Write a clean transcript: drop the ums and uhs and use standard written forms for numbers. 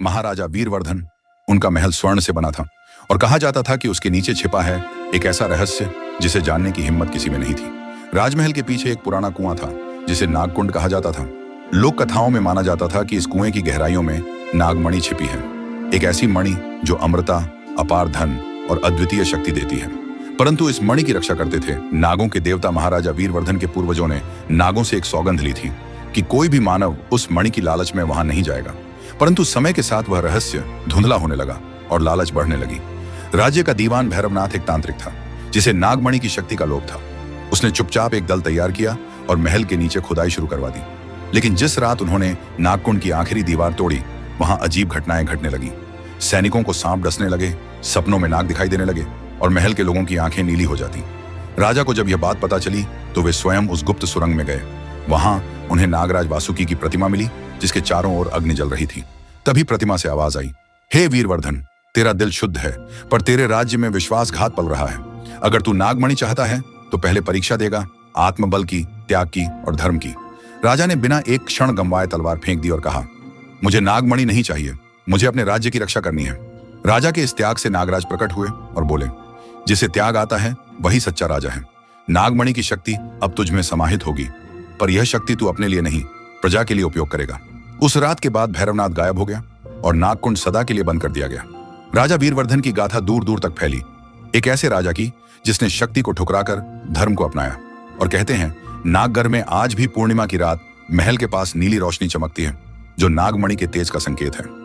महाराजा वीरवर्धन। उनका महल स्वर्ण से बना था और कहा जाता था कि उसके नीचे छिपा है एक ऐसा रहस्य जिसे जानने की हिम्मत किसी में नहीं थी। राजमहल के पीछे एक पुराना कुआं था जिसे नागकुंड कहा जाता था। लोक कथाओं में माना जाता था कि इस कुएं की गहराइयों में नागमणि छिपी है, एक ऐसी मणि जो अमृता, अपार धन और अद्वितीय शक्ति देती है। परंतु इस मणि की रक्षा करते थे नागों के देवता महाराजा वीरवर्धन के पूर्वजों ने नागों से एक सौगंध ली थी कि कोई भी मानव उस मणि की लालच में वहां नहीं जाएगा। परंतु समय के साथ वह रहस्य धुंधला होने लगा और लालच बढ़ने लगी। राज्य का दीवान भैरवनाथ एक तांत्रिक था जिसे नागमणि की शक्ति का लोभ था। उसने चुपचाप एक दल तैयार किया और महल के नीचे खुदाई शुरू करवा दी। लेकिन जिस रात उन्होंने नागकुंड की आखिरी दीवार तोड़ी, वहां अजीब घटनाएं घटने लगी। सैनिकों को सांप डसने लगे, सपनों में नाग दिखाई देने लगे और महल के लोगों की आंखें नीली हो जाती। राजा को जब यह बात पता चली तो वे स्वयं उस गुप्त सुरंग में गए। वहां उन्हें नागराज वासुकी की प्रतिमा मिली जिसके चारों ओर अग्नि जल रही थी। तभी प्रतिमा से आवाज आई, हे वीरवर्धन, तेरा दिल शुद्ध है पर तेरे राज्य में विश्वासघात पल रहा है। अगर तू नागमणि चाहता है तो पहले परीक्षा देगा, आत्मबल की, त्याग की और धर्म की। राजा ने बिना एक क्षण गंवाए तलवार फेंक दी और कहा, मुझे नागमणि नहीं चाहिए, मुझे अपने राज्य की रक्षा करनी है। राजा के इस त्याग से नागराज प्रकट हुए और बोले, जिसे त्याग आता है वही सच्चा राजा है। नागमणि की शक्ति अब तुझ में समाहित होगी, पर यह शक्ति तू अपने लिए नहीं, प्रजा के लिए उपयोग करेगा। उस रात के बाद भैरवनाथ गायब हो गया और नागकुंड सदा के लिए बंद कर दिया गया। राजा वीरवर्धन की गाथा दूर दूर तक फैली, एक ऐसे राजा की जिसने शक्ति को ठुकराकर धर्म को अपनाया। और कहते हैं नागगर में आज भी पूर्णिमा की रात महल के पास नीली रोशनी चमकती है जो नागमणि के तेज का संकेत है।